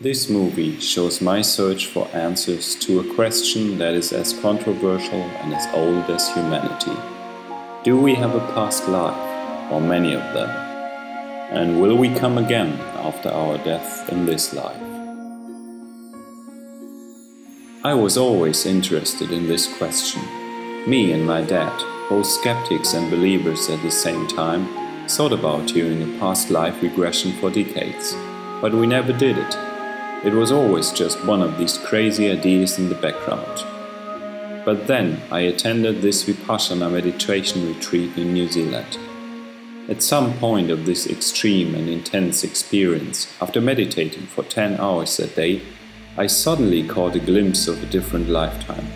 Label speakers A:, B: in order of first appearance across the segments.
A: This movie shows my search for answers to a question that is as controversial and as old as humanity. Do we have a past life, or many of them? And will we come again after our death in this life? I was always interested in this question. Me and my dad, both skeptics and believers at the same time, thought about doing a past life regression for decades, but we never did it. It was always just one of these crazy ideas in the background. But then I attended this Vipassana meditation retreat in New Zealand. At some point of this extreme and intense experience, after meditating for 10 hours a day, I suddenly caught a glimpse of a different lifetime.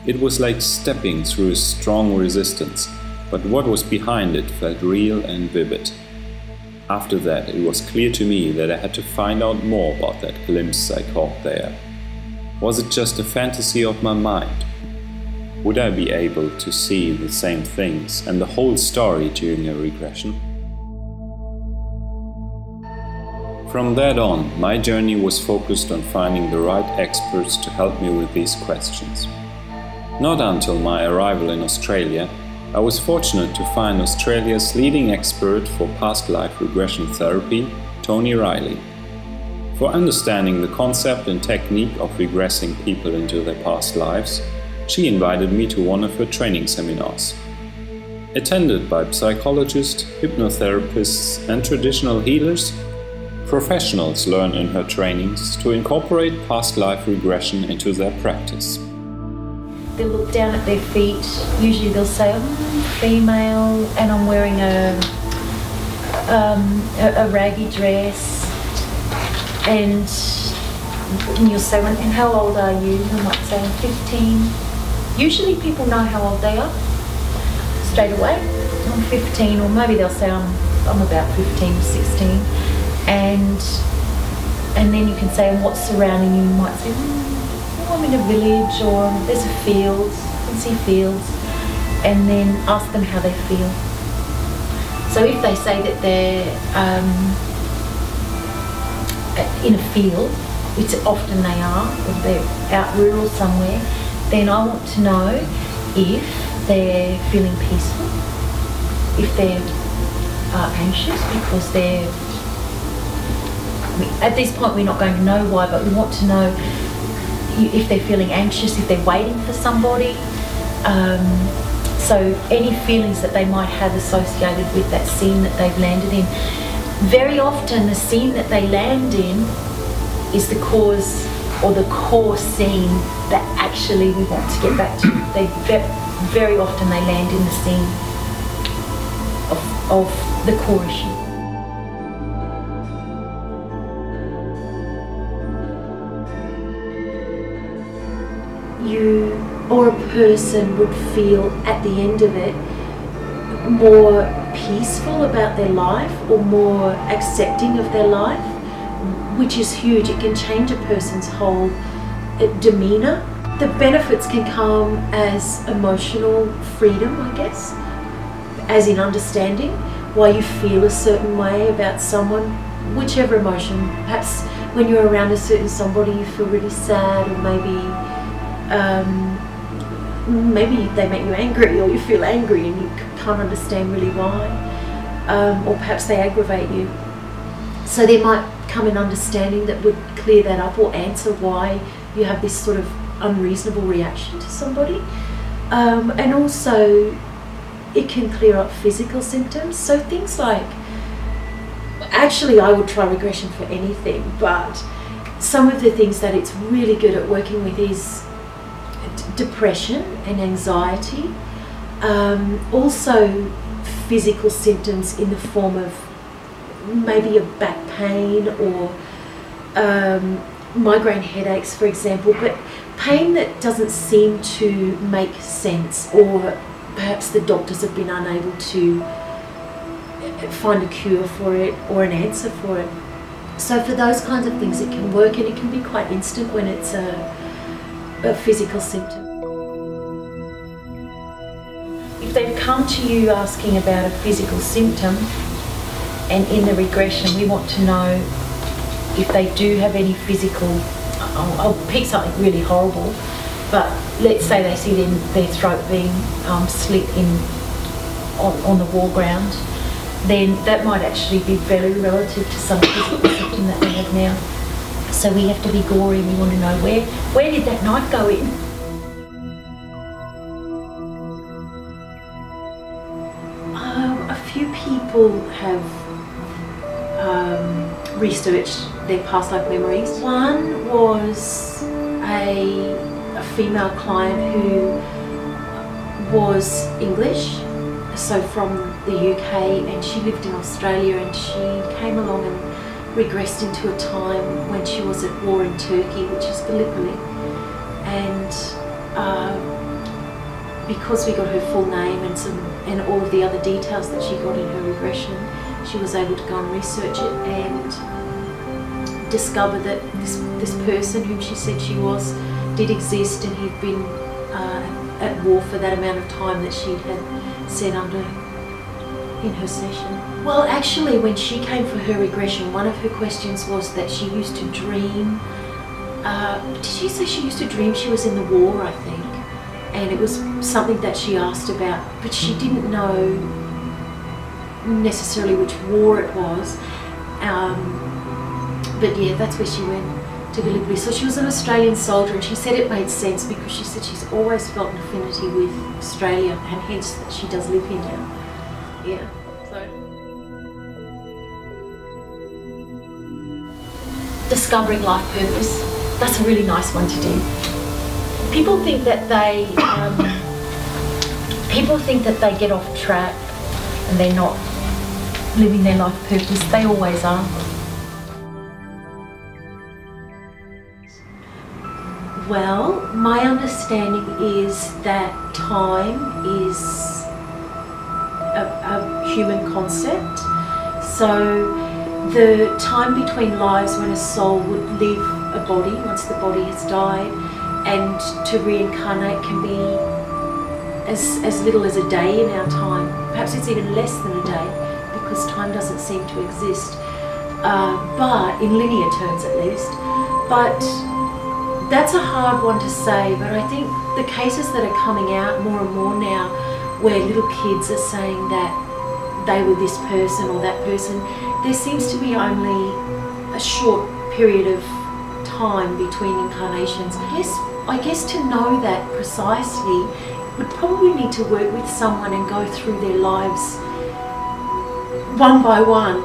A: It was like stepping through a strong resistance, but what was behind it felt real and vivid. After that, it was clear to me that I had to find out more about that glimpse I caught there. Was it just a fantasy of my mind? Would I be able to see the same things and the whole story during a regression? From that on, my journey was focused on finding the right experts to help me with these questions. Not until my arrival in Australia, I was fortunate to find Australia's leading expert for past life regression therapy, Toni Reilly. For understanding the concept and technique of regressing people into their past lives, she invited me to one of her training seminars. Attended by psychologists, hypnotherapists and traditional healers, professionals learn in her trainings to incorporate past life regression into their practice.
B: They'll look down at their feet, usually they'll say, I'm female and I'm wearing a raggy dress, and you'll say, and how old are you? And I might say, I'm 15. Usually people know how old they are straight away. I'm 15, or maybe they'll say I'm about 15 or 16. And then you can say, and what's surrounding you? You might say, I'm in a village, or there's a field, you can see fields, and then ask them how they feel. So if they say that they're in a field, which often they are, or they're out rural somewhere, then I want to know if they're feeling peaceful, if they're anxious because at this point we're not going to know why, but we want to know if they're feeling anxious, if they're waiting for somebody. So any feelings that they might have associated with that scene that they've landed in. Very often the scene that they land in is the cause or the core scene that actually we want to get back to. Very often they land in the scene of the core issue. You or a person would feel at the end of it more peaceful about their life or more accepting of their life, which is huge. It can change a person's whole demeanour. The benefits can come as emotional freedom, I guess, as in understanding why you feel a certain way about someone, whichever emotion. Perhaps when you're around a certain somebody you feel really sad, or maybe they make you angry, or you feel angry and you can't understand really why, or perhaps they aggravate you. So there might come an understanding that would clear that up or answer why you have this sort of unreasonable reaction to somebody. And also it can clear up physical symptoms. So things like, actually I would try regression for anything, but some of the things that it's really good at working with is depression and anxiety, also physical symptoms in the form of maybe a back pain or migraine headaches, for example, but pain that doesn't seem to make sense, or perhaps the doctors have been unable to find a cure for it or an answer for it. So for those kinds of things it can work, and it can be quite instant when it's a physical symptom. If they've come to you asking about a physical symptom, and in the regression we want to know if they do have any physical, I'll pick something really horrible, but let's say they see their throat being slit on the war ground, then that might actually be very relative to some physical symptom that they have now. So we have to be gory, and we want to know where did that knife go in? A few people have researched their past life memories. One was a female client who was English, so from the UK, and she lived in Australia, and she came along and regressed into a time when she was at war in Turkey, which is Gallipoli, and because we got her full name and all of the other details that she got in her regression, she was able to go and research it and discover that this person whom she said she was did exist, and he'd been at war for that amount of time that she had said under in her session. Well, actually, when she came for her regression, one of her questions was that she used to dream. Did she say she used to dream she was in the war, I think? And it was something that she asked about, but she didn't know necessarily which war it was. But yeah, that's where she went, to Gallipoli. So she was an Australian soldier, and she said it made sense because she said she's always felt an affinity with Australia, and hence that she does live here now. Yeah. So discovering life purpose. That's a really nice one to do. People think that they get off track and they're not living their life purpose. They always are. Well, my understanding is that time is a human concept. So the time between lives when a soul would leave a body once the body has died and to reincarnate can be as little as a day in our time. Perhaps it's even less than a day because time doesn't seem to exist, but in linear terms at least. But that's a hard one to say, but I think the cases that are coming out more and more now where little kids are saying that they were this person or that person, there seems to be only a short period of time between incarnations. I guess to know that precisely, would probably need to work with someone and go through their lives one by one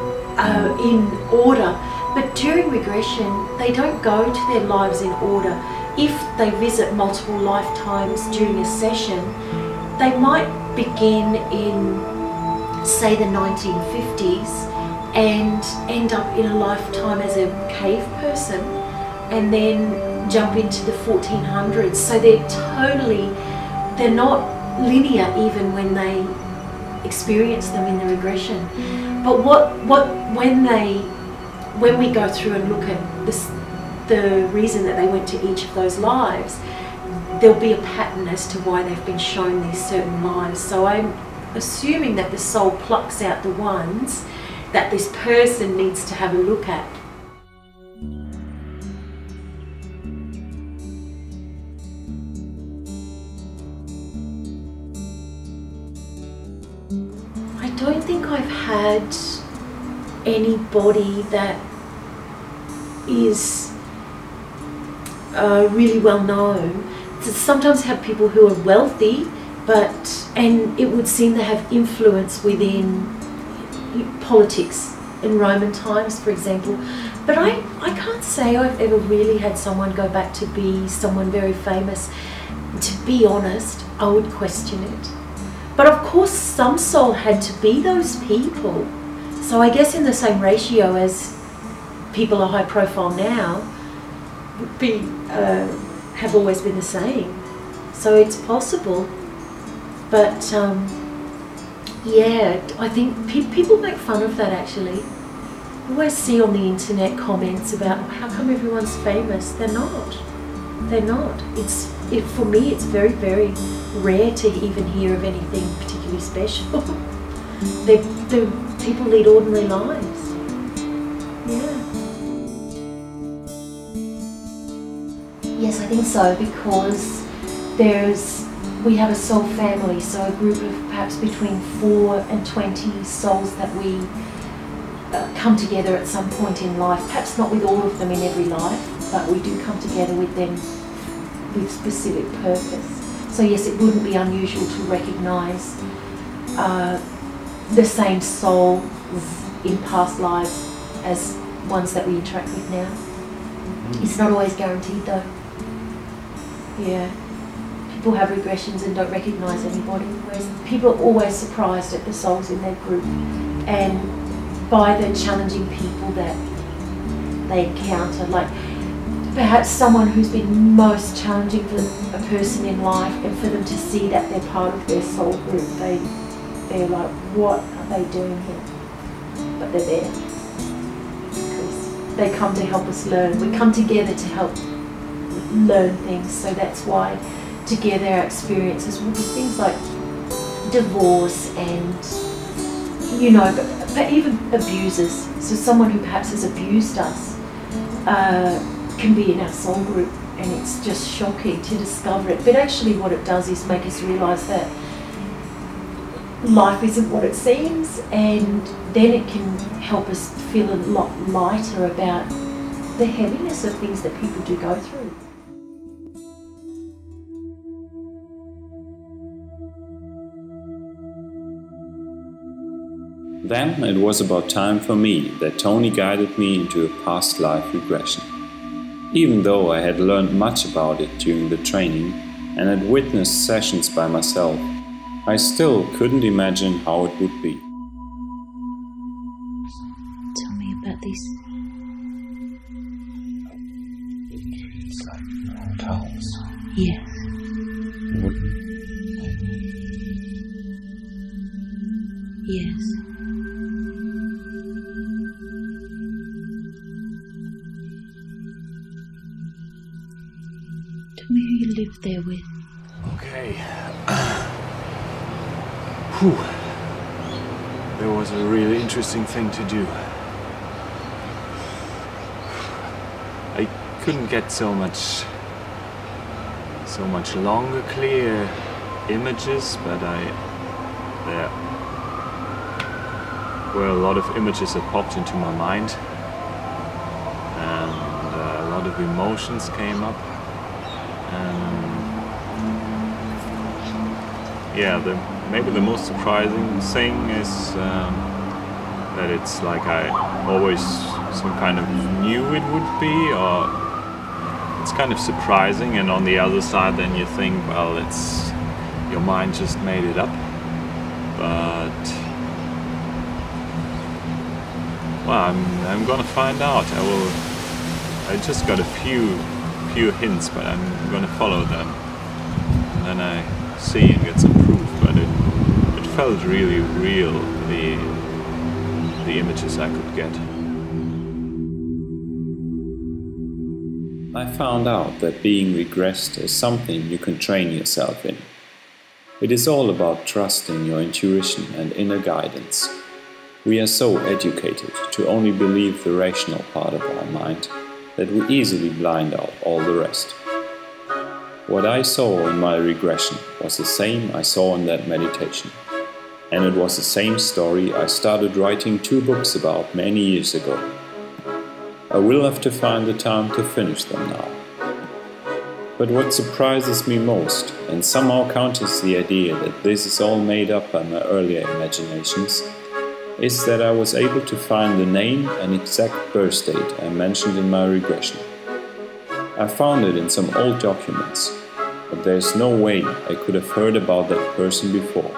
B: in order. But during regression, they don't go to their lives in order. If they visit multiple lifetimes during a session, they might begin in, say, the 1950s and end up in a lifetime as a cave person and then jump into the 1400s. So they're not linear even when they experience them in the regression. But when we go through and look at the reason that they went to each of those lives, there'll be a pattern as to why they've been shown these certain lives. So I'm assuming that the soul plucks out the ones that this person needs to have a look at. I don't think I've had anybody that is really well known. Sometimes have people who are wealthy, and it would seem to have influence within politics in Roman times, for example. But I can't say I've ever really had someone go back to be someone very famous. To be honest, I would question it. But of course, some soul had to be those people. So I guess in the same ratio as people are high profile now, would be have always been the same. So it's possible. But yeah, I think people make fun of that actually. I always see on the internet comments about how come everyone's famous. They're not. They're not. For me, it's very, very rare to even hear of anything particularly special. The people lead ordinary lives. Yeah. Yes, I think so, because we have a soul family, so a group of perhaps between 4 and 20 souls that we come together at some point in life, perhaps not with all of them in every life, but we do come together with them with specific purpose. So yes, it wouldn't be unusual to recognise the same souls in past lives as ones that we interact with now. It's not always guaranteed though. Yeah. People have regressions and don't recognise anybody, whereas people are always surprised at the souls in their group and by the challenging people that they encounter. Like perhaps someone who's been most challenging for a person in life, and for them to see that they're part of their soul group, they're like, what are they doing here? But they're there because they come to help us learn. We come together to help learn things, so that's why together our experiences will be things like divorce and, you know, but even abusers. So someone who perhaps has abused us can be in our soul group, and it's just shocking to discover it. But actually what it does is make us realise that life isn't what it seems, and then it can help us feel a lot lighter about the heaviness of things that people do go through.
A: Then it was about time for me that Toni guided me into a past life regression. Even though I had learned much about it during the training and had witnessed sessions by myself, I still couldn't imagine how it would be.
B: Tell me about this.
C: It's like old house.
B: Yes. Yes. Tell me who you lived there with.
C: Okay. Whew. There was a really interesting thing to do. I couldn't get so much longer, clear images, but there were a lot of images that popped into my mind, and a lot of emotions came up. Yeah, maybe the most surprising thing is that it's like I always some kind of knew it would be, or it's kind of surprising, and on the other side then you think, well, it's your mind just made it up. But well, I'm gonna find out. I just got a few hints, but I'm gonna follow them, and then I see and get some proof. But it felt really real, the images I could get.
A: I found out that being regressed is something you can train yourself in. It is all about trusting your intuition and inner guidance. We are so educated to only believe the rational part of our mind that we easily blind out all the rest. What I saw in my regression was the same I saw in that meditation. And it was the same story I started writing 2 books about many years ago. I will have to find the time to finish them now. But what surprises me most, and somehow counters the idea that this is all made up by my earlier imaginations, is that I was able to find the name and exact birth date I mentioned in my regression. I found it in some old documents, but there is no way I could have heard about that person before.